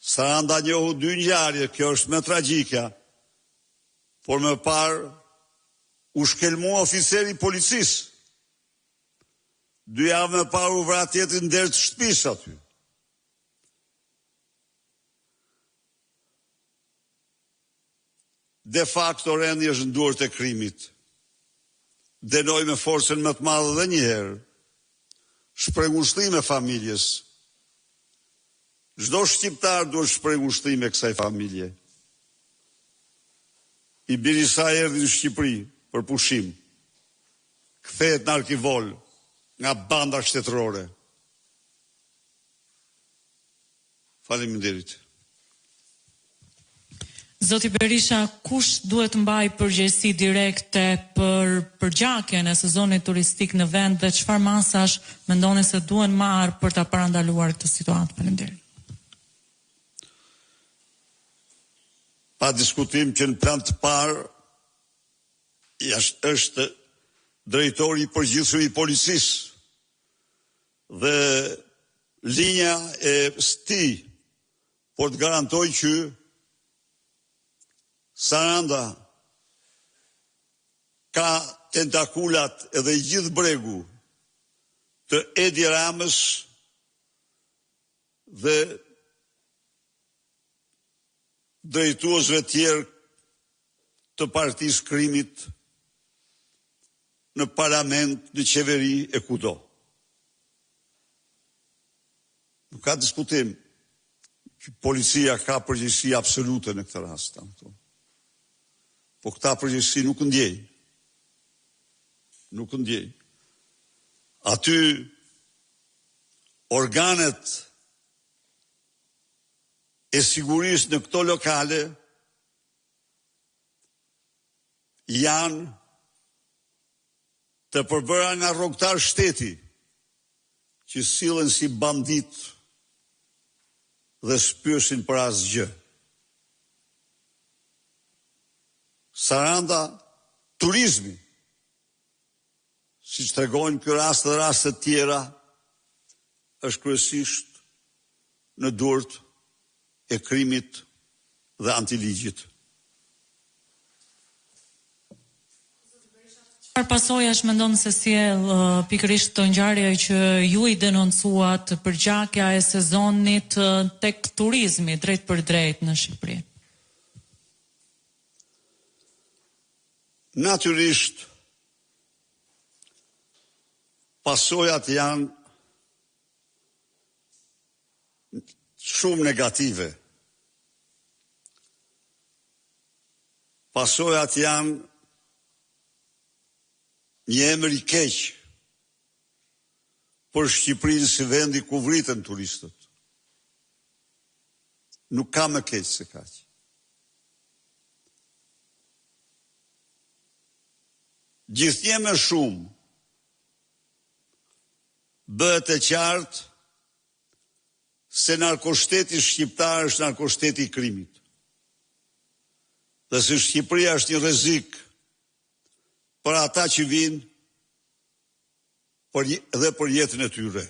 Saranda njohu 2 ngjarje, kjo është më tragjike, por më parë u shkelmua oficeri i policisë. 2 javë më parë u vra tjetri në derë të shtëpisë aty. De facto rendi është në duart e krimit. Dënoj me forcën më të madhe dhe një herë. Shpërngushtrim e familjes. Çdo shqiptar duhet shpërngushtrim e kësaj familje. I Birisa erdhi në Shqipëri për pushim. Kthehet në Arkivol nga banda shtetërore. Faleminderit. Zoti Berisha, kush duhet mbaj përgjegjësi direkte për përgjakjen e sezonit turistik në vend dhe çfarë masash mendoni se duhen marrë për ta parandaluar këtë situatë? Faleminderit. Pa diskutim që në plan të parë është drejtori i përgjithshëm i policisë dhe linja e sti por të garantoj që Saranda ka tentakulat edhe i gjithë bregu të Edi Ramës dhe drejtuesve tjerë të partisë krimit në parlament, në qeveri e kudo. Nuk ka diskutim që policia ka përgjegjësi absolute në këtë rast. Po këta përgjegjësi nuk ndjej. Nuk ndjej. Aty organet e sigurisë në këto lokale janë të përbëra nga rrogtar shteti që sillen si bandit dhe spyesin për asgjë. Saranda, turizmi, si që tregojnë ky rast dhe rastet tjera, është kryesisht në duart e krimit dhe antiligjit. Çfarë pasojash mendon se sjell pikërisht të ngjarje që ju i denoncuat përgjakja e sezonit tek turizmi drejt për drejt në Shqipëri? Natyrisht, pasojat janë shumë negative. Pasojat janë një emër i keq për Shqipërinë si vendi ku vriten turistët. Nuk ka më keq se kaq. Gjithnjë më shumë bëhet e qartë se narkoshteti shqiptar është narkoshteti i krimit. Dhe se Shqipëria është një rrezik për ata që vinë dhe për jetën e tyre.